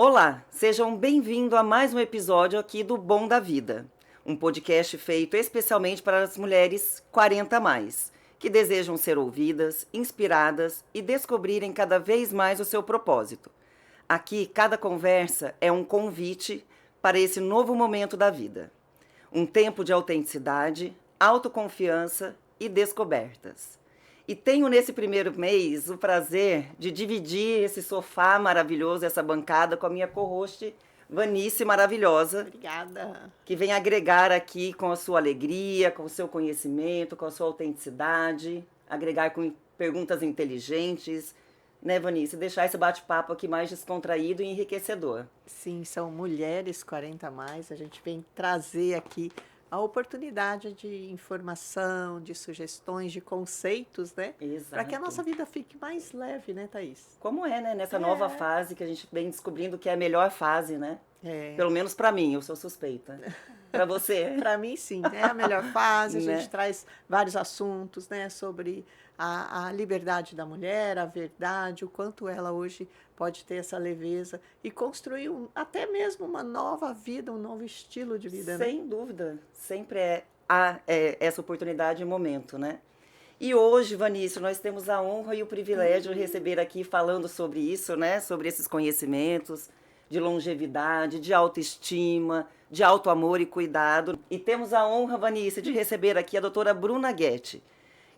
Olá, sejam bem-vindos a mais um episódio aqui do Bom da Vida, um podcast feito especialmente para as mulheres 40 a mais, que desejam ser ouvidas, inspiradas e descobrirem cada vez mais o seu propósito. Aqui, cada conversa é um convite para esse novo momento da vida. Um tempo de autenticidade, autoconfiança e descobertas. E tenho nesse primeiro mês o prazer de dividir esse sofá maravilhoso, essa bancada com a minha co-host, Vanice maravilhosa. Obrigada. Que vem agregar aqui com a sua alegria, com o seu conhecimento, com a sua autenticidade, agregar com perguntas inteligentes, né, Vanice? Deixar esse bate-papo aqui mais descontraído e enriquecedor. Sim, são mulheres 40 a mais, a gente vem trazer aqui a oportunidade de informação, de sugestões, de conceitos, né? Exato. Para que a nossa vida fique mais leve, né, Thaís? Como é, né? Nessa nova fase que a gente vem descobrindo que é a melhor fase, né? Pelo menos para mim, eu sou suspeita. Para você? Para mim, sim, é a melhor fase. A Né? gente traz vários assuntos, né, sobre a liberdade da mulher, a verdade, o quanto ela hoje pode ter essa leveza e construir até mesmo uma nova vida, um novo estilo de vida, né? Sem dúvida. Sempre há essa oportunidade e momento, né? E hoje, Vanice, nós temos a honra e o privilégio de receber aqui falando sobre isso, né? Sobre esses conhecimentos de longevidade, de autoestima, de autoamor e cuidado. E temos a honra, Vanice, de receber aqui a doutora Bruna Guetti,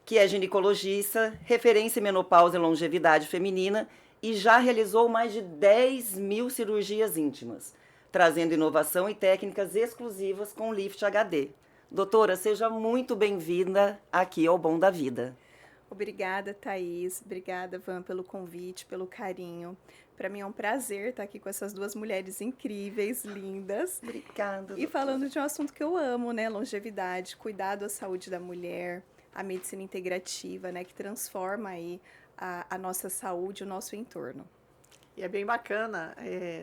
que é ginecologista, referência em menopausa e longevidade feminina e já realizou mais de 10 mil cirurgias íntimas, trazendo inovação e técnicas exclusivas com o Lift HD. Doutora, seja muito bem-vinda aqui ao Bom da Vida. Obrigada, Thaís. Obrigada, Van, pelo convite, pelo carinho. Para mim é um prazer estar aqui com essas duas mulheres incríveis, lindas. Obrigada. E falando de um assunto que eu amo, né? Longevidade, cuidado da saúde da mulher, a medicina integrativa, né? Que transforma aí a nossa saúde, o nosso entorno. E é bem bacana,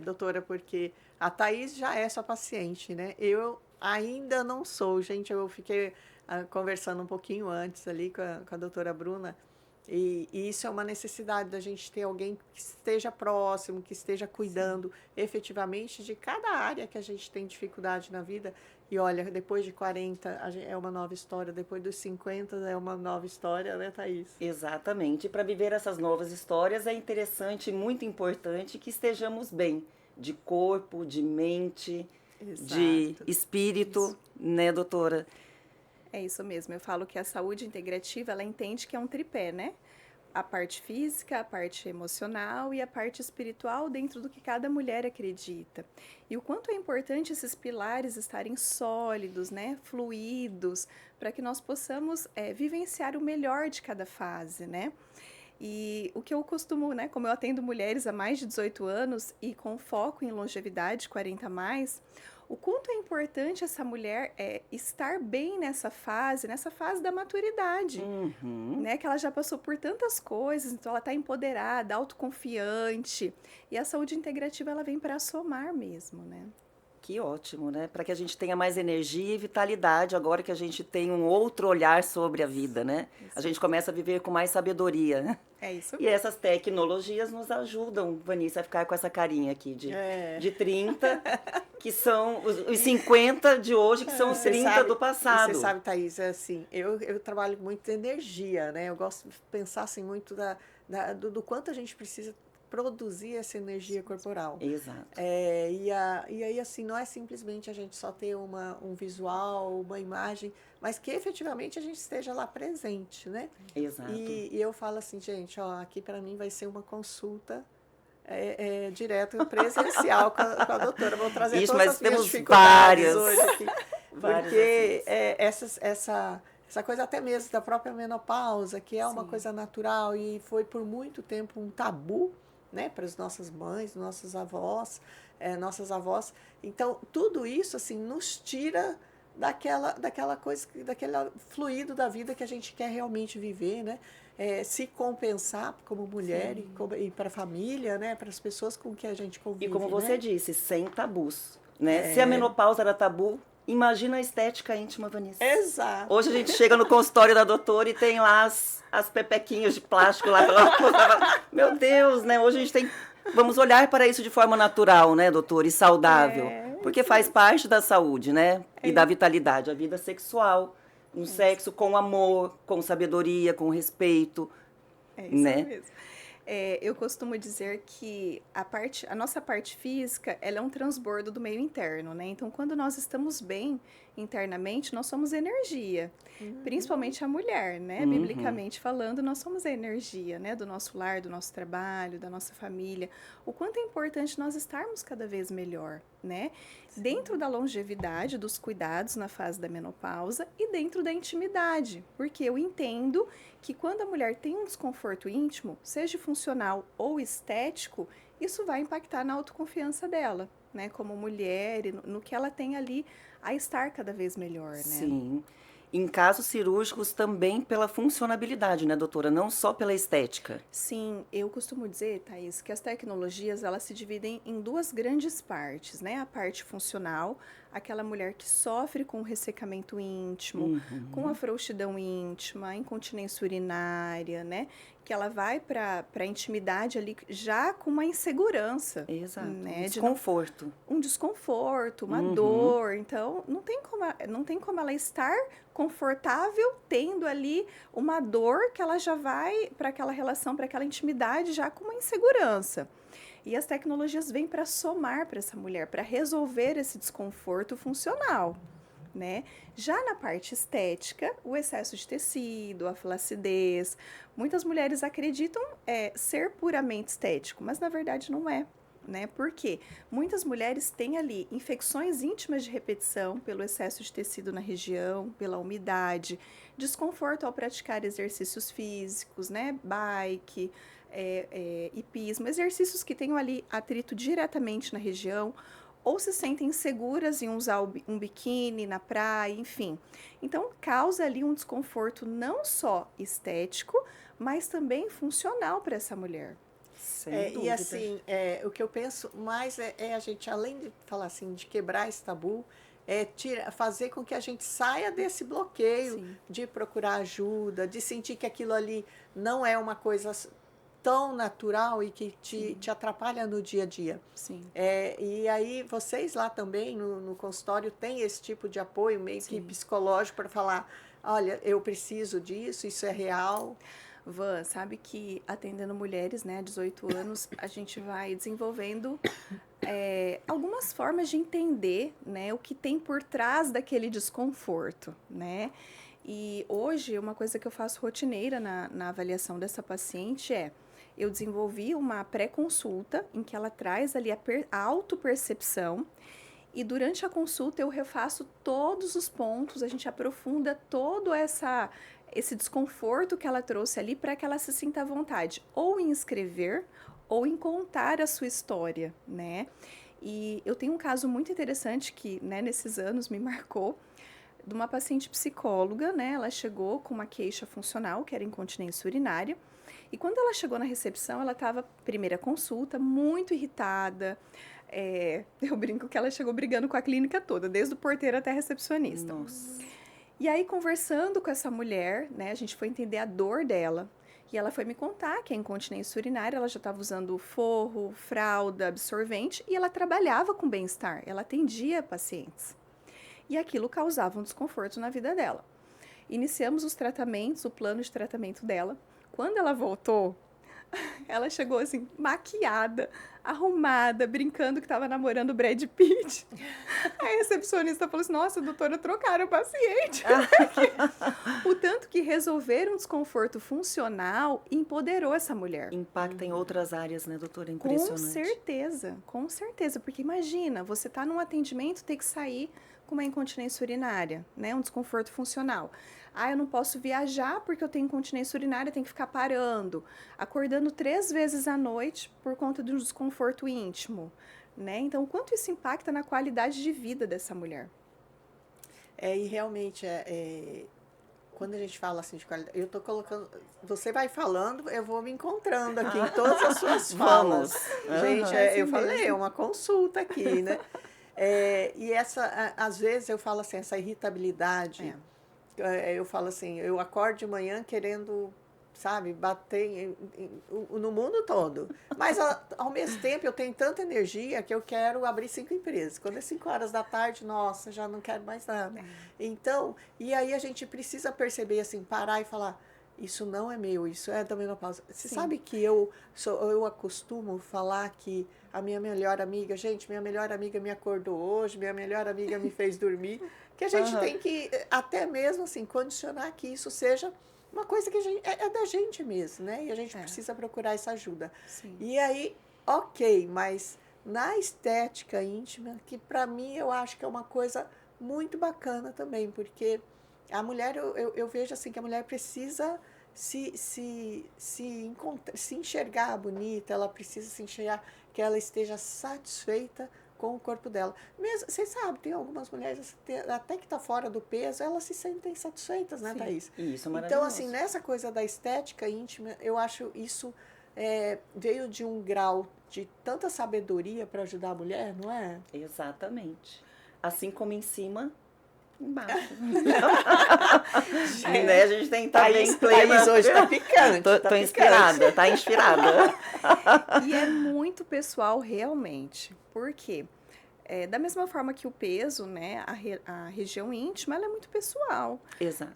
doutora, porque a Thaís já é sua paciente, né? Eu ainda não sou, gente. Eu fiquei conversando um pouquinho antes ali com a doutora Bruna, e isso é uma necessidade da gente ter alguém que esteja próximo, que esteja cuidando efetivamente de cada área que a gente tem dificuldade na vida. E olha, depois de 40 é uma nova história, depois dos 50 é uma nova história, né, Thaís? Exatamente. E para viver essas novas histórias é interessante e muito importante que estejamos bem, de corpo, de mente, de espírito, Isso. né, doutora? É isso mesmo. Eu falo que a saúde integrativa, ela entende que é um tripé, né? A parte física, a parte emocional e a parte espiritual dentro do que cada mulher acredita. E o quanto é importante esses pilares estarem sólidos, né? Fluidos, para que nós possamos vivenciar o melhor de cada fase, né? E o que eu costumo, né? Como eu atendo mulheres há mais de 18 anos e com foco em longevidade, 40 a mais, o quanto é importante essa mulher estar bem nessa fase da maturidade, né? Que ela já passou por tantas coisas, então ela está empoderada, autoconfiante. E a saúde integrativa, ela vem para somar mesmo, né? Que ótimo, né? Para que a gente tenha mais energia e vitalidade agora que a gente tem um outro olhar sobre a vida, né? Isso. A gente começa a viver com mais sabedoria. É isso E mesmo. essas tecnologias nos ajudam, Vanessa, a ficar com essa carinha aqui de 30, que são os 50 de hoje, que são os 30 do passado. Você sabe, Thaís, assim, eu trabalho muito de energia, né? Eu gosto de pensar assim, muito do quanto a gente precisa produzir essa energia corporal. Exato. E aí, assim, não é simplesmente a gente só ter um visual, uma imagem, mas que efetivamente a gente esteja lá presente, né? Exato. E eu falo assim, gente, ó, aqui para mim vai ser uma consulta direto, presencial com a doutora. Vou trazer Isso, todas mas as minhas temos dificuldades várias. hoje aqui. Várias Porque essa coisa até mesmo da própria menopausa, que é uma Sim. coisa natural e foi por muito tempo um tabu, né, para as nossas mães, nossas avós. Então, tudo isso, assim, nos tira daquela coisa, daquele fluido da vida que a gente quer realmente viver, né? Se compensar como mulher e para a família, né? Para as pessoas com que a gente convive. E como você né? disse, sem tabus, né? Se a menopausa era tabu, imagina a estética íntima, Vanessa. Exato. Hoje a gente chega no consultório da doutora e tem lá as pepequinhas de plástico lá. Meu Deus, né? Hoje a gente tem Vamos olhar para isso de forma natural, né, doutora, e saudável, porque isso faz mesmo. parte da saúde, né, e da É, vitalidade, a vida sexual, um é isso. sexo com amor, com sabedoria, com respeito, É isso né? mesmo. Eu costumo dizer que a nossa parte física, ela é um transbordo do meio interno, né? Então, quando nós estamos bem internamente, nós somos energia. Uhum. Principalmente a mulher, né? Uhum. Biblicamente falando, nós somos a energia, né? Do nosso lar, do nosso trabalho, da nossa família. O quanto é importante nós estarmos cada vez melhor, né? Dentro Sim. da longevidade, dos cuidados na fase da menopausa e dentro da intimidade, porque eu entendo que quando a mulher tem um desconforto íntimo, seja funcional ou estético, isso vai impactar na autoconfiança dela, né? Como mulher e no que ela tem ali a estar cada vez melhor, né? Sim. Em casos cirúrgicos também pela funcionabilidade, né, doutora? Não só pela estética. Sim, eu costumo dizer, Thaís, que as tecnologias elas se dividem em duas grandes partes, né? A parte funcional, aquela mulher que sofre com ressecamento íntimo, com a Uhum. frouxidão íntima, incontinência urinária, né? Que ela vai para a intimidade ali já com uma insegurança, Exato, um né? De não desconforto. um desconforto, uma Uhum. dor. Então, não tem como ela estar confortável tendo ali uma dor que ela já vai para aquela relação, para aquela intimidade já com uma insegurança. E as tecnologias vêm para somar para essa mulher, para resolver esse desconforto funcional. Né? Já na parte estética, o excesso de tecido, a flacidez, muitas mulheres acreditam ser puramente estético, mas na verdade não é. Né? Porque muitas mulheres têm ali infecções íntimas de repetição pelo excesso de tecido na região, pela umidade, desconforto ao praticar exercícios físicos, né? Bike, hipismo, exercícios que tenham ali atrito diretamente na região, ou se sentem inseguras em usar um biquíni na praia, enfim. Então, causa ali um desconforto não só estético, mas também funcional para essa mulher. Sem E dúvida. assim, o que eu penso mais é a gente, além de falar assim, de quebrar esse tabu, fazer com que a gente saia desse bloqueio Sim, de procurar ajuda, de sentir que aquilo ali não é uma coisa tão natural e que sim, te atrapalha no dia a dia. sim, E aí vocês lá também no consultório têm esse tipo de apoio meio que sim. psicológico para falar, olha, eu preciso disso, isso é real. Van, sabe que atendendo mulheres, né, 18 anos, a gente vai desenvolvendo algumas formas de entender, né, o que tem por trás daquele desconforto, né? E hoje, uma coisa que eu faço rotineira na avaliação dessa paciente eu desenvolvi uma pré-consulta em que ela traz ali a autopercepção e durante a consulta eu refaço todos os pontos, a gente aprofunda todo esse desconforto que ela trouxe ali para que ela se sinta à vontade, ou em escrever, ou em contar a sua história, né? E eu tenho um caso muito interessante que, né, nesses anos me marcou, de uma paciente psicóloga, né? Ela chegou com uma queixa funcional, que era incontinência urinária, e quando ela chegou na recepção, ela estava, primeira consulta, muito irritada. Eu brinco que ela chegou brigando com a clínica toda, desde o porteiro até a recepcionista. Nossa. E aí, conversando com essa mulher, né, a gente foi entender a dor dela. E ela foi me contar que a incontinência urinária, ela já estava usando forro, fralda, absorvente, e ela trabalhava com bem-estar, ela atendia pacientes. E aquilo causava um desconforto na vida dela. Iniciamos os tratamentos, o plano de tratamento dela. Quando ela voltou, ela chegou assim, maquiada, arrumada, brincando que estava namorando o Brad Pitt. A recepcionista falou assim: nossa, doutora, trocaram o paciente. O tanto que resolver um desconforto funcional empoderou essa mulher. Impacta em outras áreas, né, doutora? Impressionante. Com certeza, porque imagina, você tá num atendimento, ter que sair com uma incontinência urinária, né, um desconforto funcional. Eu não posso viajar porque eu tenho incontinência urinária, tenho que ficar parando, acordando 3 vezes à noite por conta de um desconforto íntimo, né? Então, o quanto isso impacta na qualidade de vida dessa mulher? E realmente, quando a gente fala assim de qualidade, eu estou colocando. Você vai falando, eu vou me encontrando aqui em todas as suas falas. Vamos. Gente, Aham. É assim eu falei, é mesmo. uma consulta aqui, né? E às vezes eu falo assim, essa É, irritabilidade, eu falo assim, eu acordo de manhã querendo sabe, bater no mundo todo. Mas, ao mesmo tempo, eu tenho tanta energia que eu quero abrir 5 empresas. Quando é 5 horas da tarde, nossa, já não quero mais nada. Então, e aí a gente precisa perceber, assim, parar e falar, isso não é meu, isso é da menopausa. Você sabe que eu acostumo falar que a minha melhor amiga, gente, minha melhor amiga me acordou hoje, minha melhor amiga me fez dormir, que a gente tem que, até mesmo assim, condicionar que isso seja uma coisa que a gente, é da gente mesmo, né? E a gente precisa procurar essa ajuda. Sim. E aí, ok, mas na estética íntima, que para mim eu acho que é uma coisa muito bacana também, porque a mulher, eu vejo assim que a mulher precisa se enxergar bonita, ela precisa se enxergar que ela esteja satisfeita com o corpo dela. Mesmo, vocês sabem, tem algumas mulheres até que tá fora do peso, elas se sentem satisfeitas, né, Thaís? Isso, maravilhoso. Então, assim, nessa coisa da estética íntima, eu acho isso veio de um grau de tanta sabedoria para ajudar a mulher, não é? Exatamente. Assim como em cima, embaixo. Né? A gente tem que estar bem plena. Thaís hoje tá picante. Tô inspirada, tá inspirada. E é muito pessoal realmente. Por quê? Da mesma forma que o peso, né, a região íntima, ela é muito pessoal. Exato.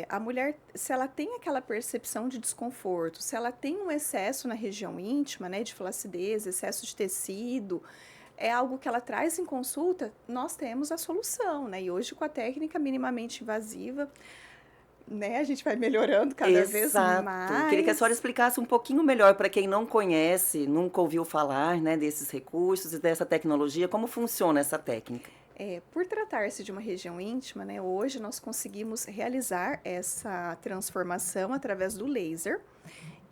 A mulher, se ela tem aquela percepção de desconforto, se ela tem um excesso na região íntima, né, de flacidez, excesso de tecido, é algo que ela traz em consulta, nós temos a solução, né? E hoje com a técnica minimamente invasiva, né, a gente vai melhorando cada vez mais. Queria que a senhora explicasse um pouquinho melhor para quem não conhece, nunca ouviu falar, né, desses recursos e dessa tecnologia, como funciona essa técnica? Por tratar-se de uma região íntima, né, hoje nós conseguimos realizar essa transformação através do laser.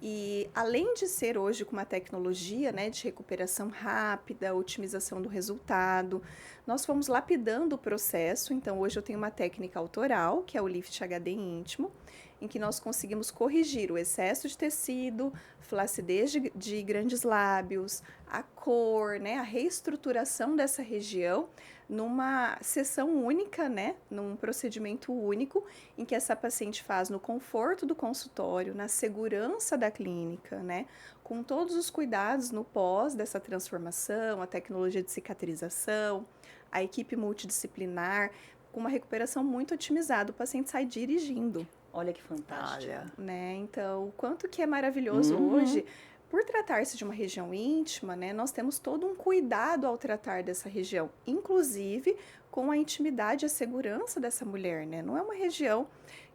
E além de ser hoje com uma tecnologia, né, de recuperação rápida, otimização do resultado, nós fomos lapidando o processo. Então, hoje eu tenho uma técnica autoral, que é o Lift HD íntimo, em que nós conseguimos corrigir o excesso de tecido, flacidez de grandes lábios, a cor, né, a reestruturação dessa região, numa sessão única, né, num procedimento único, em que essa paciente faz no conforto do consultório, na segurança da clínica, né, com todos os cuidados no pós dessa transformação, a tecnologia de cicatrização, a equipe multidisciplinar, com uma recuperação muito otimizada, o paciente sai dirigindo. Olha que fantástico. Né? Então, o quanto que é maravilhoso hoje. Por tratar-se de uma região íntima, né, nós temos todo um cuidado ao tratar dessa região, inclusive com a intimidade e a segurança dessa mulher, né? Não é uma região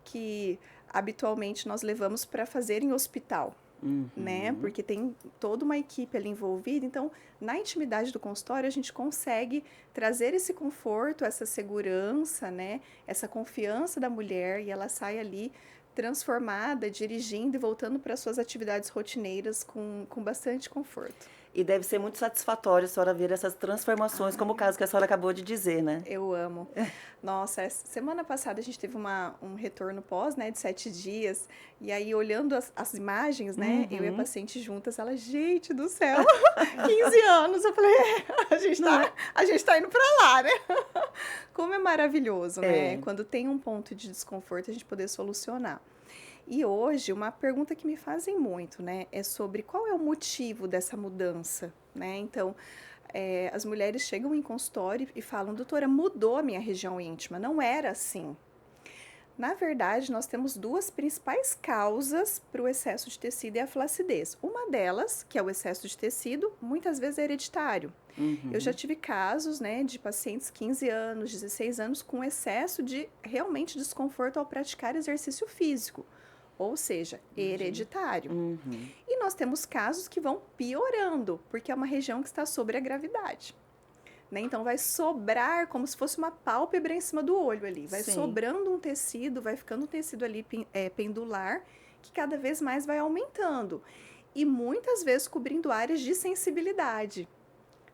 que habitualmente nós levamos para fazer em hospital, né? Porque tem toda uma equipe ali envolvida. Então, na intimidade do consultório, a gente consegue trazer esse conforto, essa segurança, né? Essa confiança da mulher, e ela sai ali transformada, dirigindo e voltando para suas atividades rotineiras com bastante conforto. E deve ser muito satisfatório a senhora ver essas transformações, como o caso que a senhora acabou de dizer, né? Eu amo. Nossa, semana passada a gente teve um retorno pós, né, de 7 dias, e aí olhando as imagens, né, eu e a paciente juntas, ela, gente do céu, 15 anos, eu falei, a gente tá indo pra lá, né? Como é maravilhoso, né? Quando tem um ponto de desconforto, a gente poder solucionar. E hoje, uma pergunta que me fazem muito, né, é sobre qual é o motivo dessa mudança, né? Então, as mulheres chegam em consultório e falam, doutora, mudou a minha região íntima, não era assim. Na verdade, nós temos duas principais causas para o excesso de tecido e a flacidez. Uma delas, que é o excesso de tecido, muitas vezes é hereditário. Eu já tive casos, né, de pacientes 15 anos, 16 anos, com excesso de realmente desconforto ao praticar exercício físico. Ou seja, hereditário. E nós temos casos que vão piorando, porque é uma região que está sobre a gravidade. Né? Então, vai sobrar como se fosse uma pálpebra em cima do olho ali. Vai sobrando um tecido, vai ficando um tecido ali pendular, que cada vez mais vai aumentando. E muitas vezes cobrindo áreas de sensibilidade.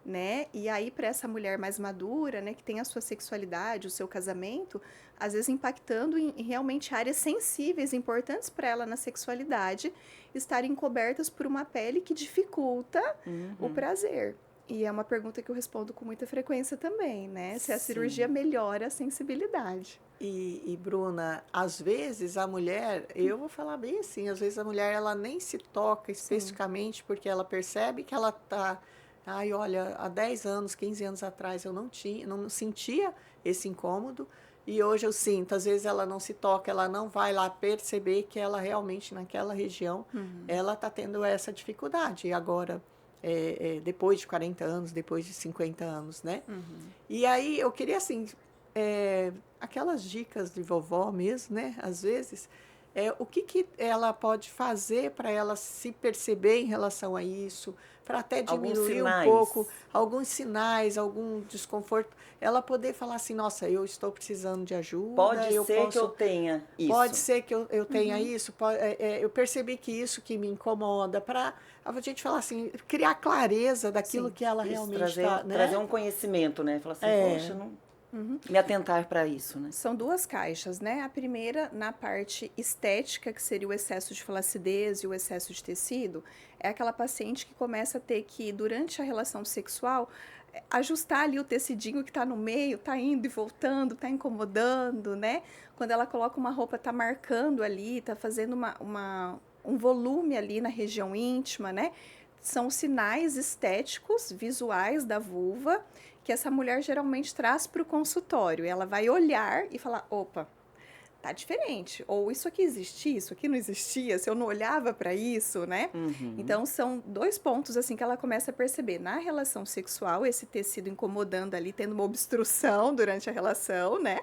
Né? E aí, para essa mulher mais madura, né, que tem a sua sexualidade, o seu casamento, às vezes impactando em realmente áreas sensíveis, importantes para ela na sexualidade, estarem cobertas por uma pele que dificulta o prazer. E é uma pergunta que eu respondo com muita frequência também, né? Se a Sim. cirurgia melhora a sensibilidade. Bruna, às vezes a mulher, eu vou falar bem assim, às vezes a mulher ela nem se toca Sim. especificamente porque ela percebe que ela tá, ai, olha, há 10 anos, 15 anos atrás eu não sentia esse incômodo e hoje eu sinto. Às vezes ela não se toca, ela não vai lá perceber que ela realmente naquela região ela tá tendo essa dificuldade. E agora, depois de 40 anos, depois de 50 anos, né? E aí eu queria assim, aquelas dicas de vovó mesmo, né? Às vezes, o que ela pode fazer para ela se perceber em relação a isso, para até Alguns diminuir um sinais. pouco alguns sinais, algum desconforto, ela poder falar assim, nossa, eu estou precisando de ajuda, Pode eu ser que eu posso, tenha isso. pode ser que eu tenha isso, eu percebi que isso que me incomoda, para a gente falar assim, criar clareza daquilo Sim. que ela Isso, realmente trazer, está, né? trazer um conhecimento, né? Falar assim, poxa, não me atentar para isso, né? São duas caixas, né? A primeira, na parte estética, que seria o excesso de flacidez e o excesso de tecido, é aquela paciente que começa a ter que, durante a relação sexual, ajustar ali o tecidinho que está no meio, tá indo e voltando, tá incomodando, né? Quando ela coloca uma roupa, tá marcando ali, tá fazendo um volume ali na região íntima, né? São sinais estéticos, visuais da vulva, que essa mulher geralmente traz para o consultório. Ela vai olhar e falar: opa, tá diferente. Ou isso aqui existia, isso aqui não existia, se eu não olhava para isso, né? Então, são dois pontos assim que ela começa a perceber. Na relação sexual, esse tecido incomodando ali, tendo uma obstrução durante a relação, né?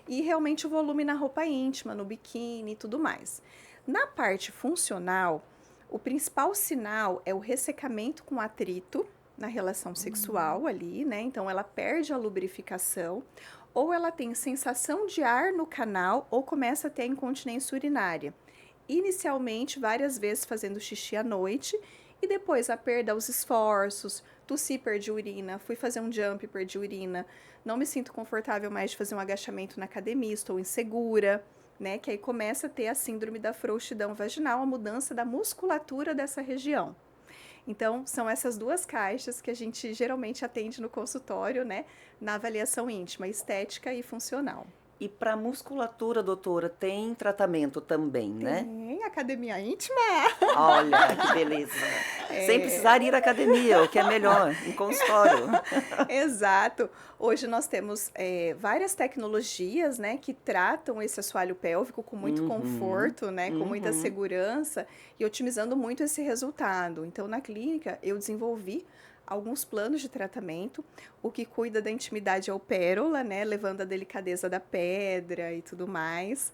E realmente o volume na roupa íntima, no biquíni e tudo mais. Na parte funcional, o principal sinal é o ressecamento com atrito na relação sexual ali, né? Então ela perde a lubrificação, ou ela tem sensação de ar no canal, ou começa a ter incontinência urinária. Inicialmente, várias vezes fazendo xixi à noite, e depois a perda aos esforços, tossi, perdi urina, fui fazer um jump, perdi urina, não me sinto confortável mais de fazer um agachamento na academia, estou insegura, né? Que aí começa a ter a síndrome da frouxidão vaginal, a mudança da musculatura dessa região. Então, são essas duas caixas que a gente geralmente atende no consultório, né? Na avaliação íntima, estética e funcional. E para musculatura, doutora, tem tratamento também, né? Tem academia íntima? Olha, que beleza. Sem precisar ir à academia, o que é melhor, em consultório. Exato. Hoje nós temos várias tecnologias, né, que tratam esse assoalho pélvico com muito conforto, né, com muita segurança e otimizando muito esse resultado. Então, na clínica, eu desenvolvi alguns planos de tratamento. O que cuida da intimidade é o Pérola, né, levando a delicadeza da pedra e tudo mais.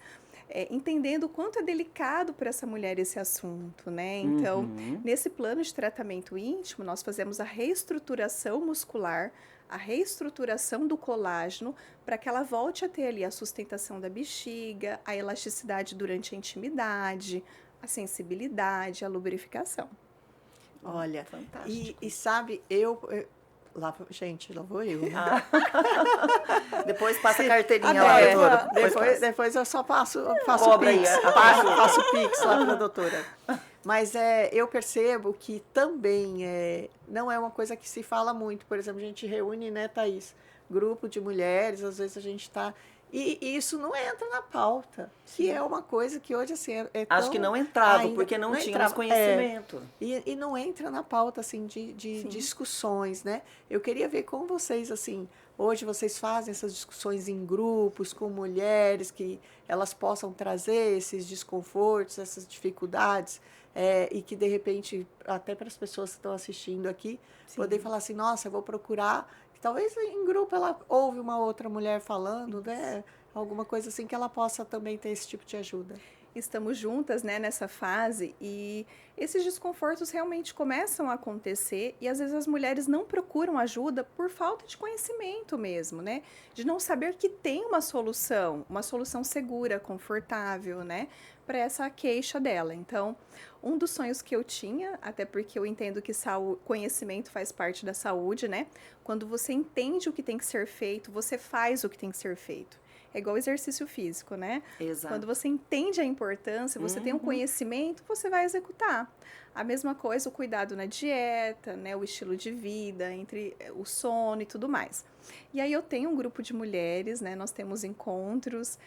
Entendendo o quanto é delicado para essa mulher esse assunto, né? Então, nesse plano de tratamento íntimo, nós fazemos a reestruturação muscular, a reestruturação do colágeno, para que ela volte a ter ali a sustentação da bexiga, a elasticidade durante a intimidade, a sensibilidade, a lubrificação. Olha, Fantástico. e sabe, gente, lá vou eu. Né? Depois passa a carteirinha Ah, lá, é, doutora. depois eu só faço Cobra aí, Pix, faço Pix lá para a doutora. Mas eu percebo que também não é uma coisa que se fala muito. Por exemplo, a gente reúne, né, Thaís? Grupo de mulheres, às vezes a gente está... E isso não entra na pauta, que é uma coisa que hoje, assim, Acho que não entrava, ainda, porque não tínhamos entrava, conhecimento. e não entra na pauta, assim, de discussões, né? Eu queria ver com vocês, assim, hoje vocês fazem essas discussões em grupos, com mulheres, que elas possam trazer esses desconfortos, essas dificuldades, e que, de repente, até para as pessoas que estão assistindo aqui, poder falar assim, nossa, eu vou procurar... Talvez em grupo ela ouve uma outra mulher falando, né? Alguma coisa assim que ela possa também ter esse tipo de ajuda. Estamos juntas, né, nessa fase e esses desconfortos realmente começam a acontecer e às vezes as mulheres não procuram ajuda por falta de conhecimento mesmo, né? De não saber que tem uma solução segura, confortável, né, para essa queixa dela. Então, um dos sonhos que eu tinha, até porque eu entendo que conhecimento faz parte da saúde, né? Quando você entende o que tem que ser feito, você faz o que tem que ser feito. É igual exercício físico, né? Exato. Quando você entende a importância, você tem um conhecimento, você vai executar. A mesma coisa, o cuidado na dieta, né, o estilo de vida, entre o sono e tudo mais. E aí eu tenho um grupo de mulheres, né, nós temos encontros,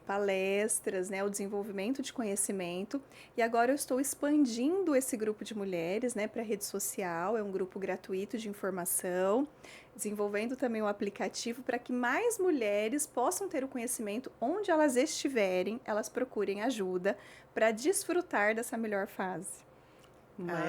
palestras, né, o desenvolvimento de conhecimento. E agora eu estou expandindo esse grupo de mulheres, né, para a rede social, é um grupo gratuito de informação, desenvolvendo também um aplicativo para que mais mulheres possam ter o conhecimento onde elas estiverem, elas procurem ajuda para desfrutar dessa melhor fase.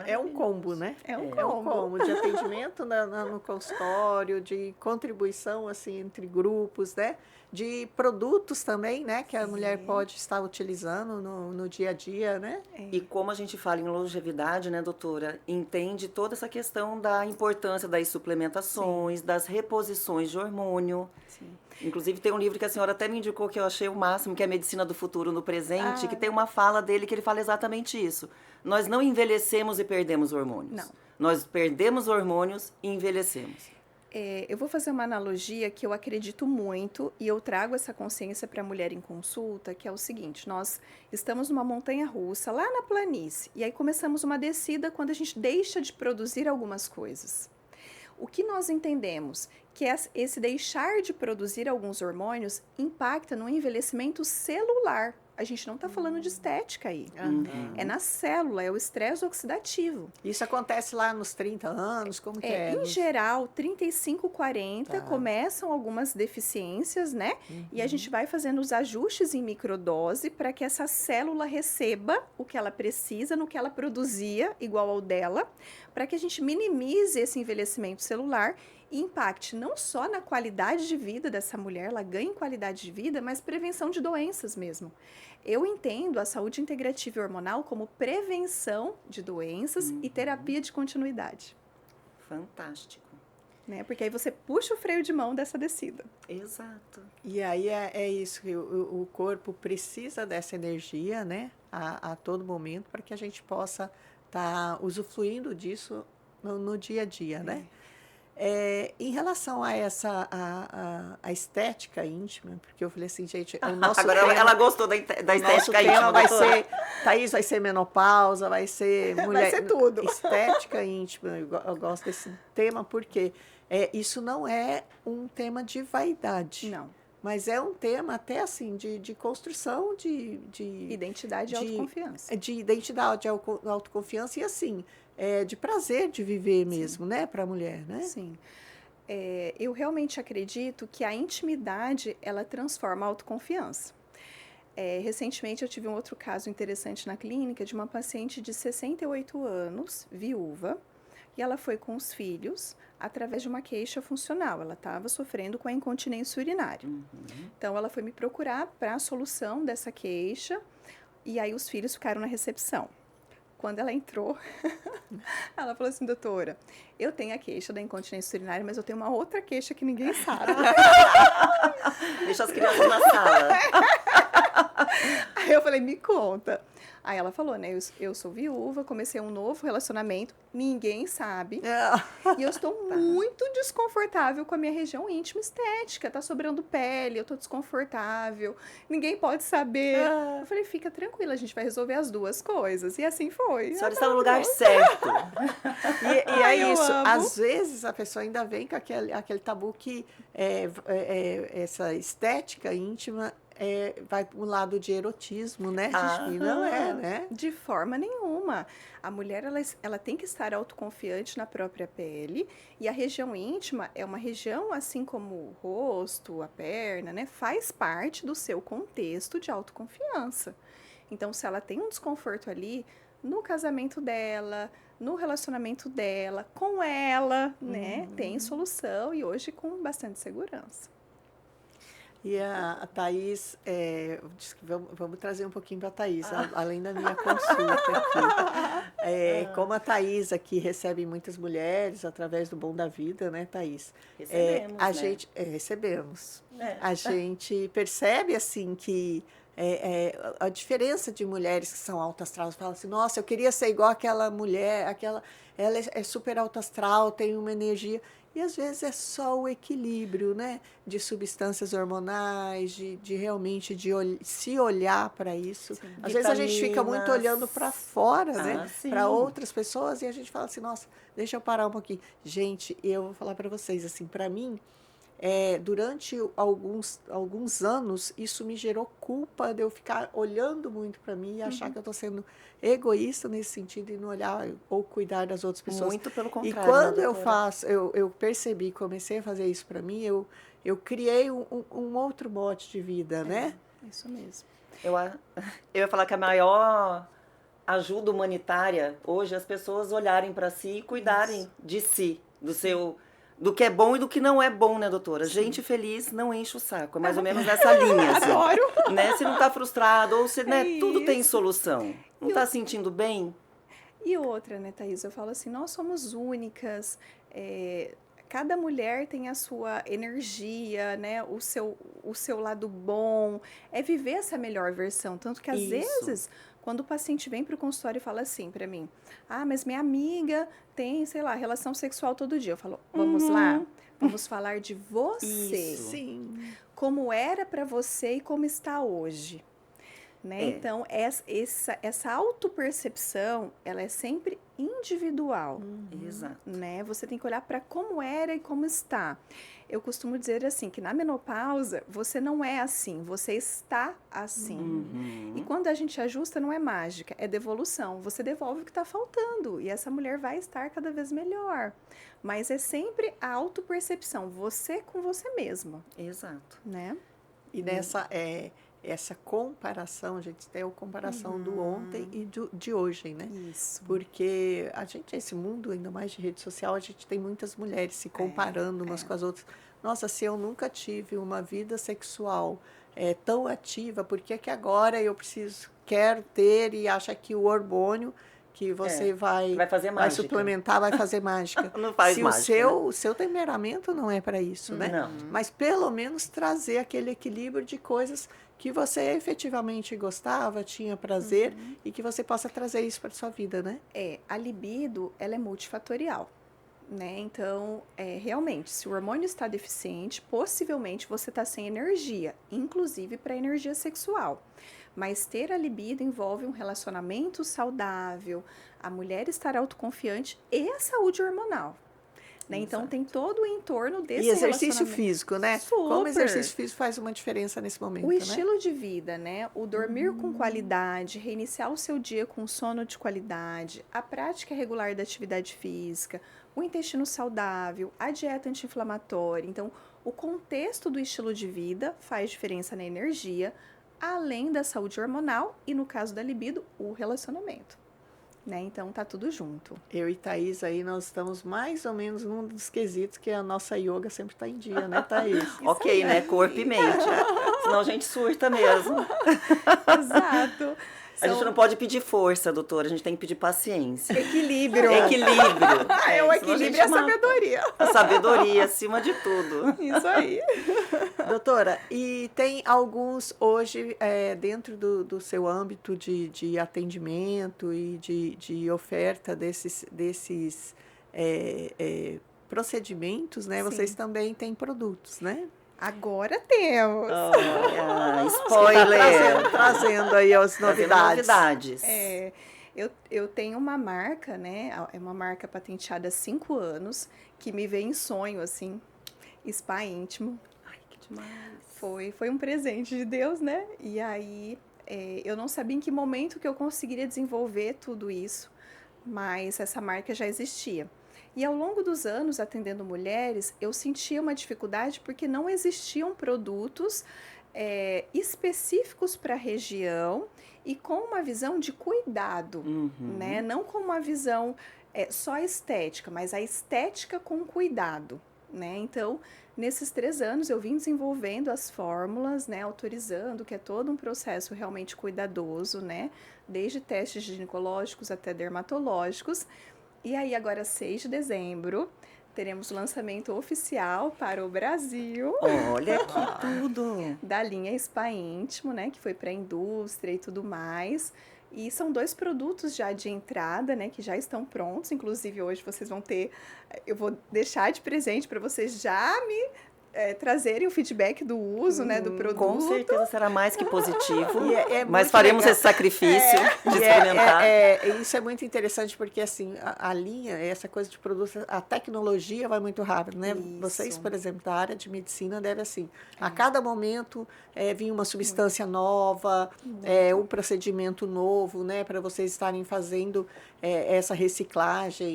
É um combo, né? É um É um combo. combo de atendimento no consultório, de contribuição assim entre grupos, né? De produtos também, né? Que a mulher pode estar utilizando no dia a dia, né? E como a gente fala em longevidade, né, doutora, entende toda essa questão da importância das suplementações, das reposições de hormônio. Sim. Inclusive tem um livro que a senhora até me indicou que eu achei o máximo, que é Medicina do Futuro no Presente, Ah, que tem uma fala dele que ele fala exatamente isso. Nós não envelhecemos e perdemos hormônios. Não. Nós perdemos hormônios e envelhecemos. Eu vou fazer uma analogia que eu acredito muito e eu trago essa consciência para a mulher em consulta, que é o seguinte: nós estamos numa montanha russa, lá na planície, e aí começamos uma descida quando a gente deixa de produzir algumas coisas. O que nós entendemos? Que esse deixar de produzir alguns hormônios impacta no envelhecimento celular. A gente não está falando de estética aí. É na célula, é o estresse oxidativo. Isso acontece lá nos 30 anos? Como que é? Em geral, 35, 40 começam algumas deficiências, né? E a gente vai fazendo os ajustes em microdose para que essa célula receba o que ela precisa, no que ela produzia, igual ao dela, para que a gente minimize esse envelhecimento celular e impacte não só na qualidade de vida dessa mulher, ela ganha em qualidade de vida, mas prevenção de doenças mesmo. Eu entendo a saúde integrativa e hormonal como prevenção de doenças e terapia de continuidade. Fantástico. Né? Porque aí você puxa o freio de mão dessa descida. Exato. E aí é isso, que o corpo precisa dessa energia, né? A todo momento, para que a gente possa estar usufruindo disso no dia a dia, né? Em relação a a estética íntima, porque eu falei assim, gente, o nosso Agora tema, ela gostou da estética íntima, vai doutora? ser, Thaís, vai ser menopausa, vai ser mulher, ser tudo. estética íntima. Eu gosto desse tema porque isso não é um tema de vaidade. Não. Mas é um tema até assim de construção de Identidade e autoconfiança. de identidade, autoconfiança e assim, de prazer de viver mesmo, né, para a mulher, né? Sim. Eu realmente acredito que a intimidade, ela transforma a autoconfiança. Recentemente eu tive um outro caso interessante na clínica de uma paciente de 68 anos, viúva, e ela foi com os filhos através de uma queixa funcional. Ela estava sofrendo com a incontinência urinária. Então ela foi me procurar para a solução dessa queixa, e aí os filhos ficaram na recepção. Quando ela entrou, ela falou assim: doutora, eu tenho a queixa da incontinência urinária, mas eu tenho uma outra queixa que ninguém sabe. Deixa as crianças na sala. Aí eu falei: me conta. Aí ela falou, né, eu sou viúva, comecei um novo relacionamento, ninguém sabe, e eu estou muito desconfortável com a minha região íntima estética, tá sobrando pele, eu tô desconfortável, ninguém pode saber. Eu falei: fica tranquila, a gente vai resolver as duas coisas, e assim foi. A senhora está no lugar certo. E é eu isso, amo. às vezes a pessoa ainda vem com aquele tabu que essa estética íntima vai para um lado de erotismo, né? E não é, né? De forma nenhuma. A mulher, ela tem que estar autoconfiante na própria pele, e a região íntima é uma região, assim como o rosto, a perna, né? Faz parte do seu contexto de autoconfiança. Então, se ela tem um desconforto ali, no casamento dela, no relacionamento dela, com ela, né? Tem solução, e hoje com bastante segurança. E a Thaís, disse que vamos trazer um pouquinho para a Thaís, além da minha consulta aqui. Como a Thaís aqui recebe muitas mulheres através do Bom da Vida, né, Thaís? Recebemos, a né? gente recebemos. A gente percebe assim que a diferença de mulheres que são alto astral, fala assim: nossa, eu queria ser igual aquela mulher, ela é super alto astral, tem uma energia. E às vezes é só o equilíbrio, né? De substâncias hormonais, de realmente se olhar para isso. Sim. Às vezes a gente fica muito olhando Vitaminas. para fora, né? Ah, sim. Para outras pessoas e a gente fala assim, nossa, deixa eu parar um pouquinho. Gente, eu vou falar para vocês assim, para mim, durante alguns anos, isso me gerou culpa de eu ficar olhando muito para mim e achar que eu estou sendo egoísta nesse sentido e não olhar ou cuidar das outras pessoas. Muito pelo E contrário, né, quando eu doutora? eu percebi, comecei a fazer isso para mim, eu criei um outro modo de vida, né? Isso mesmo. Eu, a- eu ia falar que a maior ajuda humanitária hoje é as pessoas olharem para si e cuidarem de si, do que é bom e do que não é bom, né, doutora? Gente feliz não enche o saco, é mais ou menos nessa linha, assim. Adoro! Né? Se não tá frustrado, ou se, né, É tudo tem isso. solução. Não tá sentindo bem? E outra, né, Thaís? Eu falo assim, nós somos únicas, cada mulher tem a sua energia, né, o seu lado bom, é viver essa melhor versão. Tanto que às Isso. vezes, quando o paciente vem para o consultório e fala assim para mim, ah, mas minha amiga tem, sei lá, relação sexual todo dia. Eu falo, vamos lá, vamos falar de você, Isso. Sim. como era para você e como está hoje. Né? É. Então, essa autopercepção, ela é sempre individual, Exato. né? Você tem que olhar para como era e como está. Eu costumo dizer assim, que na menopausa, você não é assim, você está assim. Uhum. E quando a gente ajusta, não é mágica, é devolução. Você devolve o que está faltando e essa mulher vai estar cada vez melhor. Mas é sempre a autopercepção, você com você mesma, Exato. né? E essa comparação, a gente tem a comparação do ontem e de hoje, né? Isso. Porque a gente, esse mundo, ainda mais de rede social, a gente tem muitas mulheres se comparando umas com as outras. Nossa, se eu nunca tive uma vida sexual tão ativa, por que que agora quero ter e acha que o hormônio que você vai fazer mágica. suplementar, vai fazer mágica. Não faz se mágica, o seu temperamento não é para isso, né? Não. Mas pelo menos trazer aquele equilíbrio de coisas que você efetivamente gostava, tinha prazer e que você possa trazer isso para sua vida, né? A libido, ela é multifatorial, né? Então, realmente, se o hormônio está deficiente, possivelmente você está sem energia, inclusive para energia sexual. Mas ter a libido envolve um relacionamento saudável, a mulher estar autoconfiante e a saúde hormonal. Né? Então, tem todo o entorno desse E exercício relacionamento. físico, né? Super. Como exercício físico faz uma diferença nesse momento, O né? estilo de vida, né? O dormir com qualidade, reiniciar o seu dia com sono de qualidade, a prática regular da atividade física, o intestino saudável, a dieta anti-inflamatória. Então, o contexto do estilo de vida faz diferença na energia, além da saúde hormonal e, no caso da libido, o relacionamento. Né? Então, tá tudo junto. Eu e Thaís aí, nós estamos mais ou menos num dos quesitos que a nossa yoga sempre está em dia, né, Thaís? Ok, né? Corpo e mente. Senão a gente surta mesmo. Exato. A gente não pode pedir força, doutora. A gente tem que pedir paciência. Equilíbrio. Equilíbrio. O Senão a equilíbrio gente e a mata. sabedoria. A sabedoria acima de tudo. Isso aí. Doutora, e tem alguns hoje dentro do seu âmbito de atendimento e de oferta desses procedimentos, né? Sim. Vocês também têm produtos, né? Agora temos. Olha, Tá spoiler. trazendo aí as Trazendo novidades. novidades. Eu tenho uma marca, né? É uma marca patenteada há 5 anos, que me veio em sonho, assim, spa íntimo. Ai, que demais. Foi um presente de Deus, né? E aí, eu não sabia em que momento que eu conseguiria desenvolver tudo isso, mas essa marca já existia. E ao longo dos anos, atendendo mulheres, eu sentia uma dificuldade porque não existiam produtos específicos para a região e com uma visão de cuidado, né? Não com uma visão só estética, mas a estética com cuidado, né? Então, nesses 3 anos, eu vim desenvolvendo as fórmulas, né? Autorizando, que é todo um processo realmente cuidadoso, né? Desde testes ginecológicos até dermatológicos. E aí, agora, 6 de dezembro, teremos o lançamento oficial para o Brasil Olha que tudo. da linha Spa Íntimo, né? Que foi para a indústria e tudo mais. E são 2 produtos já de entrada, né, que já estão prontos. Inclusive, hoje vocês vão ter. Eu vou deixar de presente para vocês já me trazerem o feedback do uso, né, do produto. Com certeza será mais que positivo, E é mas muito faremos legal. esse sacrifício de experimentar. Isso é muito interessante porque assim a linha, essa coisa de produtos, a tecnologia vai muito rápido, né? Vocês, Isso. por exemplo, da área de medicina, deve assim, a cada momento vir uma substância nova, um procedimento novo, né? Para vocês estarem fazendo essa reciclagem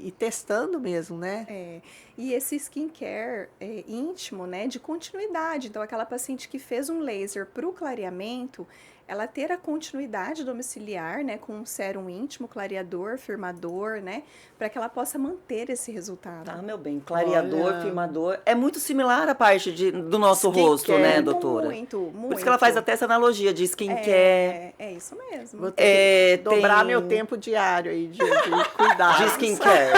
e testando mesmo, né? E esse skincare íntimo, né, de continuidade. Então, aquela paciente que fez um laser para o clareamento, ela ter a continuidade domiciliar, né, com um sérum íntimo, clareador, firmador, né, para que ela possa manter esse resultado. Ah, meu bem, clareador, Olha. firmador, é muito similar à parte do nosso Skincare. rosto, né, doutora? Muito, muito. Por isso que ela faz até essa analogia de skincare, É isso mesmo. Vou ter que dobrar tem- meu tempo diário aí de cuidar. de skincare.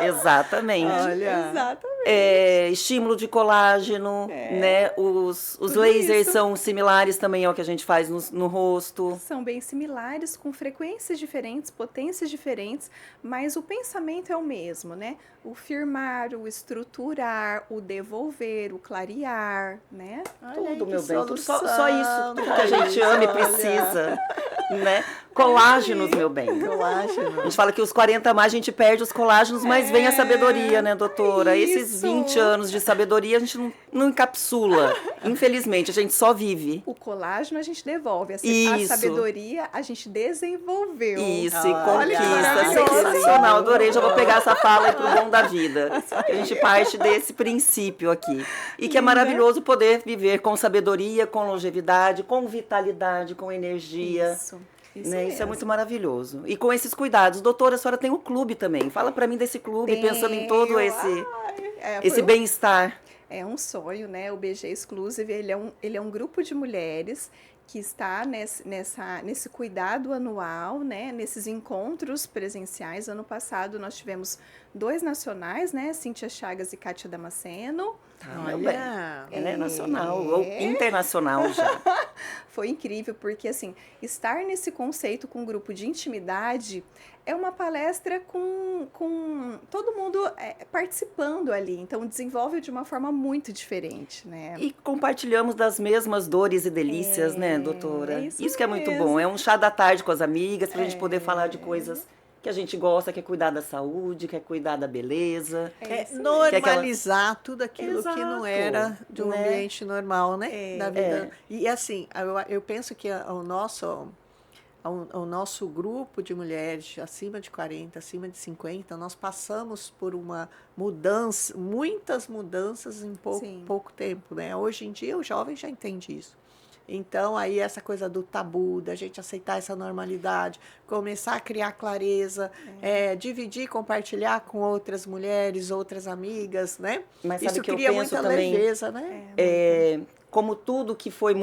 Exatamente. Olha. Exatamente. Estímulo de colágeno, né? Os Tudo lasers isso. são similares também ao que a gente faz no rosto. São bem similares, com frequências diferentes, potências diferentes, mas o pensamento é o mesmo, né? O firmar, o estruturar, o devolver, o clarear, né? Olha Tudo, aí, que meu bem, tudo, só solução, isso, tudo que a gente ama e olha. precisa, né? Colágenos, meu bem. Colágeno. A gente fala que os 40 a mais a gente perde os colágenos, mas vem a sabedoria, né, doutora? Esses isso. 20 anos de sabedoria a gente não encapsula. Infelizmente, a gente só vive. O colágeno a gente devolve, a Isso. sabedoria a gente desenvolveu. Isso, Olha, e conquista. maravilhoso. Sensacional, adorei. Já vou pegar essa fala aí pro bom da vida. Que a gente parte desse princípio aqui. E que é maravilhoso poder viver com sabedoria, com longevidade, com vitalidade, com energia. Isso Isso é mesmo. muito maravilhoso. E com esses cuidados. Doutora, a senhora tem um clube também. Fala pra mim desse clube, pensando em todo esse Foi bem-estar. É um sonho, né? O BG Exclusive, ele é um grupo de mulheres que está nesse cuidado anual, né? Nesses encontros presenciais. Ano passado nós tivemos 2 nacionais, né? Cíntia Chagas e Kátia Damasceno. Meu bem. Olha. Ela é nacional ou internacional já. Foi incrível, porque assim, estar nesse conceito com um grupo de intimidade é uma palestra com todo mundo participando ali. Então, desenvolve de uma forma muito diferente, né? E compartilhamos das mesmas dores e delícias, né, doutora? é isso que é muito mesmo. bom. É um chá da tarde com as amigas, pra gente poder falar de coisas que a gente gosta, quer cuidar da saúde, quer cuidar da beleza. Isso mesmo. Normalizar tudo aquilo que não Exato, era de um né? ambiente normal, né? Da vida. É. E assim, eu penso que o nosso grupo de mulheres acima de 40, acima de 50, nós passamos por uma mudança, muitas mudanças em Sim. pouco tempo, né? Hoje em dia o jovem já entende isso. Então, aí essa coisa do tabu, da gente aceitar essa normalidade, começar a criar clareza, dividir, compartilhar com outras mulheres, outras amigas, né? Mas sabe Isso que eu cria penso muita também? leveza, né? Como tudo que foi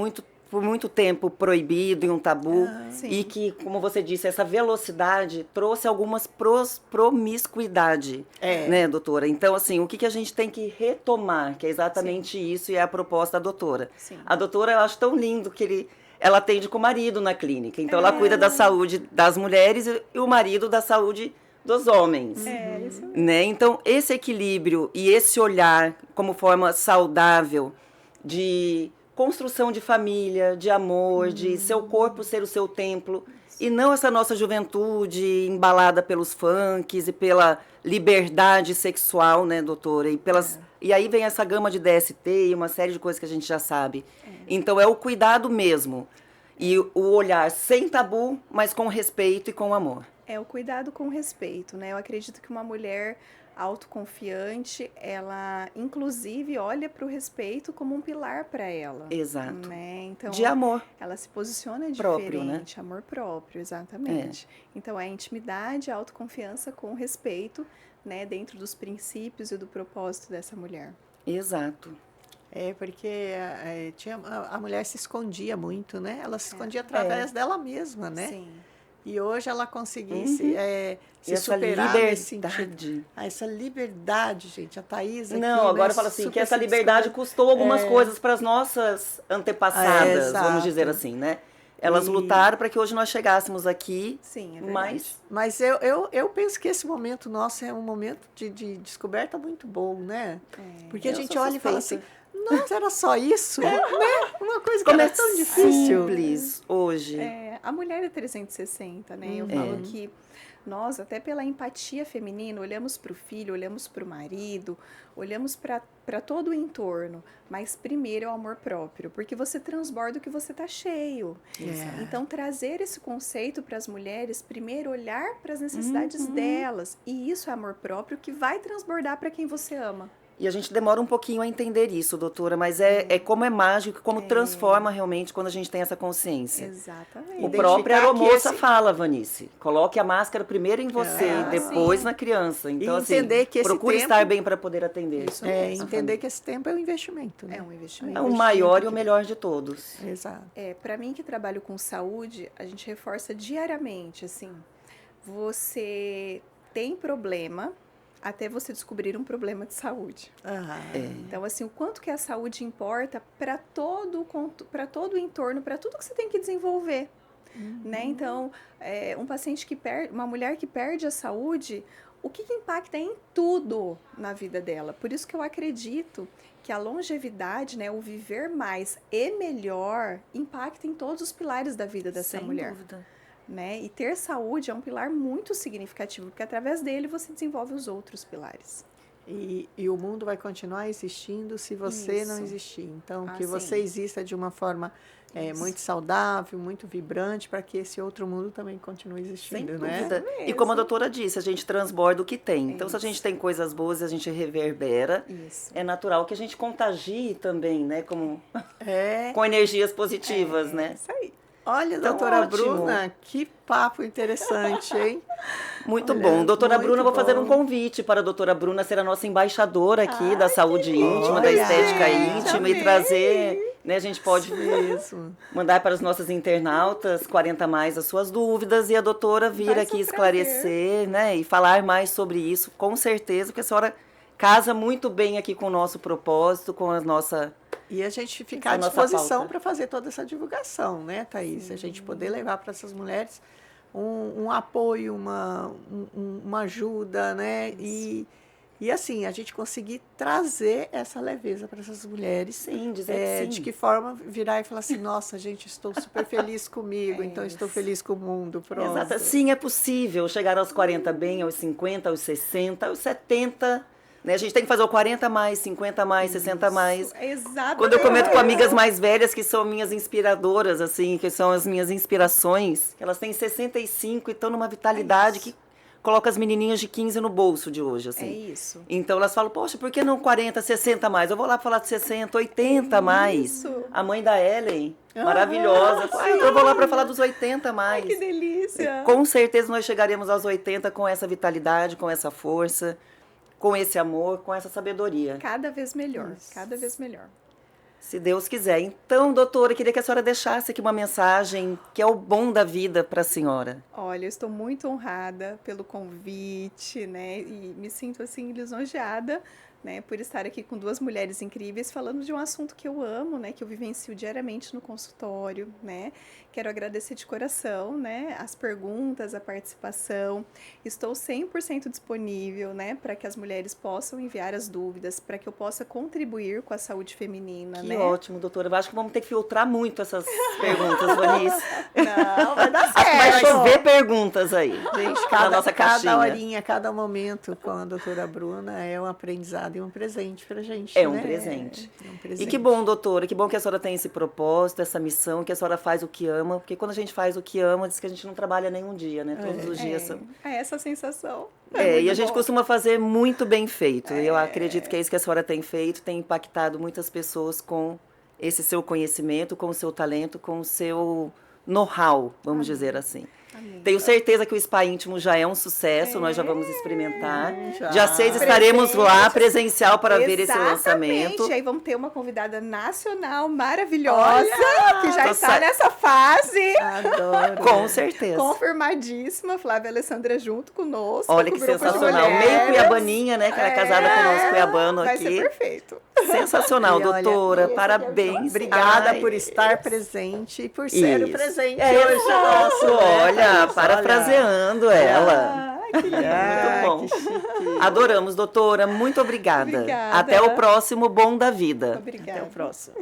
por muito tempo proibido e um tabu, sim. e que, como você disse, essa velocidade trouxe algumas promiscuidade, né, doutora? Então, assim, o que a gente tem que retomar, que é exatamente isso, e é a proposta da doutora. Sim. A doutora, eu acho tão lindo que ela atende com o marido na clínica, então ela cuida da saúde das mulheres e o marido da saúde dos homens. Isso mesmo. Né? Então, esse equilíbrio e esse olhar como forma saudável de construção de família, de amor, de seu corpo ser o seu templo, e não essa nossa juventude embalada pelos funks e pela liberdade sexual, né, doutora? E aí vem essa gama de DST e uma série de coisas que a gente já sabe. Então, é o cuidado mesmo. E o olhar sem tabu, mas com respeito e com amor. É o cuidado com respeito, né? Eu acredito que uma mulher autoconfiante, ela inclusive olha para o respeito como um pilar para ela. Exato. Né? Então, De amor. ela se posiciona Próprio, né? diferente, amor próprio, exatamente. Então, é intimidade, autoconfiança com respeito, né, dentro dos princípios e do propósito dessa mulher. Exato. Porque a mulher se escondia muito, né? Ela se escondia através dela mesma, né? Sim. E hoje ela conseguisse se E essa superar nesse liberdade. sentido. Essa liberdade, gente. A Thaís aqui, Não, agora né, fala assim, que super essa se liberdade descobriu. custou algumas coisas para as nossas antepassadas, exato. vamos dizer assim, né? Elas E- lutaram para que hoje nós chegássemos aqui, Sim, é verdade. mas Mas eu penso que esse momento nosso é um momento de descoberta muito bom, né? Porque a Eu gente sou olha e fala assim, suspeita. nossa, era só isso? Né? Uma coisa que como era é tão difícil. simples hoje. A mulher é 360, né? Eu Uhum. falo que nós, até pela empatia feminina, olhamos para o filho, olhamos para o marido, olhamos para todo o entorno, mas primeiro é o amor próprio, porque você transborda o que você está cheio. É. Então, trazer esse conceito para as mulheres, primeiro olhar para as necessidades delas, e isso é amor próprio que vai transbordar para quem você ama. E a gente demora um pouquinho a entender isso, doutora, mas é como é mágico, como transforma realmente quando a gente tem essa consciência. Exatamente. O Identificar próprio aeromoça que fala, Vanice, coloque a máscara primeiro em você e depois sim. na criança. Então, E assim, entender que esse procure tempo- estar bem para poder atender. Isso É, mesmo. entender que esse tempo é um investimento, né? É um investimento. É o maior e o melhor de todos. Exato. Para mim que trabalho com saúde, a gente reforça diariamente, assim, você tem problema até você descobrir um problema de saúde. Aham. Então, assim, o quanto que a saúde importa para todo o entorno, para tudo que você tem que desenvolver, né? Então, um paciente que perde, uma mulher que perde a saúde, o que impacta em tudo na vida dela. Por isso que eu acredito que a longevidade, né, o viver mais e melhor, impacta em todos os pilares da vida dessa Sem mulher. dúvida. Né? E ter saúde é um pilar muito significativo, porque através dele você desenvolve os outros pilares. E o mundo vai continuar existindo se você não Isso. existir. Então, Ah, que você sim. exista de uma forma Isso. muito saudável, muito vibrante, para que esse outro mundo também continue Sem existindo, né? dúvida. E mesmo. como a doutora disse, a gente transborda o que tem. Então, se a Isso. gente tem coisas boas e a gente reverbera, Isso. é natural que a gente contagie também, né? Como, É. com energias positivas, né? Isso aí. Olha, Então, doutora ótimo. Bruna, que papo interessante, hein? Muito Olha, bom. Doutora muito Bruna, vou fazer um bom. convite para a doutora Bruna ser a nossa embaixadora aqui Ai, da saúde íntima, da Olha, estética gente, íntima e amei. trazer, né? A gente pode Mesmo. mandar para os nossos internautas 40 mais as suas dúvidas e a doutora vir Vai ser aqui um esclarecer, né? E falar mais sobre isso, com certeza, porque a senhora casa muito bem aqui com o nosso propósito, com a nossa... E a gente ficar A à nossa disposição pauta. para fazer toda essa divulgação, né, Thaís? A gente poder levar para essas mulheres um apoio, uma ajuda, né? E assim, a gente conseguir trazer essa leveza para essas mulheres. Sim, dizer que sim. De que forma virar e falar assim, nossa, gente, estou super feliz comigo, então estou feliz com o mundo, pronto. Exato. Sim, é possível chegar aos 40 bem, aos 50, aos 60, aos 70. Né? A gente tem que fazer o 40 mais, 50 mais, 60 mais. Exatamente. Quando eu comento com amigas mais velhas, que são minhas inspiradoras, assim, que são as minhas inspirações, elas têm 65 e estão numa vitalidade que coloca as menininhas de 15 no bolso de hoje, É assim. isso. Então elas falam, poxa, por que não 40, 60 mais? Eu vou lá falar de 60, 80 mais. Isso. A mãe da Ellen, maravilhosa. Eu vou lá para falar dos 80 mais. Que delícia. Com certeza nós chegaremos aos 80 com essa vitalidade, com essa força, com esse amor, com essa sabedoria. Cada vez melhor, cada vez melhor. Se Deus quiser. Então, doutora, eu queria que a senhora deixasse aqui uma mensagem que é o bom da vida para a senhora. Olha, eu estou muito honrada pelo convite, né? E me sinto assim lisonjeada, né, por estar aqui com duas mulheres incríveis falando de um assunto que eu amo, né, que eu vivencio diariamente no consultório, né? Quero agradecer de coração, né, as perguntas, a participação. Estou 100% disponível, né, para que as mulheres possam enviar as dúvidas, para que eu possa contribuir com a saúde feminina, Que né? ótimo, doutora. Eu acho que vamos ter que filtrar muito essas perguntas, Vanice. Não, vai dar Acho que vai certo. chover perguntas aí. Gente, na nossa caixinha. cada horinha, cada momento com a doutora Bruna é um aprendizado e um presente pra gente. É um né? presente. É um E presente. que bom, doutora, que bom que a senhora tem esse propósito, essa missão, que a senhora faz o que ama, porque quando a gente faz o que ama, diz que a gente não trabalha nenhum dia, né? Todos os dias são... É essa sensação. É, e muito a gente bom. costuma fazer muito bem feito. Eu acredito que é isso que a senhora tem feito, tem impactado muitas pessoas com esse seu conhecimento, com o seu talento, com o seu know-how, vamos dizer assim. Amém. Tenho certeza que o Spa Íntimo já é um sucesso, nós já vamos experimentar. Já. Dia 6 estaremos lá Presente. presencial para ver esse lançamento. Exatamente. Aí vamos ter uma convidada nacional maravilhosa, Olha! que já Tô está sa- nessa fase. Adoro. Com certeza. Confirmadíssima, Flávia Alessandra junto conosco. Olha com que o grupo de sensacional. Meio mulheres. cuiabaninha, né? Que era casada conosco, cuiabano Vai aqui. ser perfeito. Sensacional, E olha, doutora. esse Parabéns. Obrigada Ai, por estar presente e por ser o Isso. presente É hoje isso. nosso. Né? Olha, Olha. parafraseando ela. Ai, que lindo. Muito bom. Que chique. Adoramos, doutora. Muito obrigada. Obrigada. Até o próximo Bom da Vida. Obrigada. Até o próximo.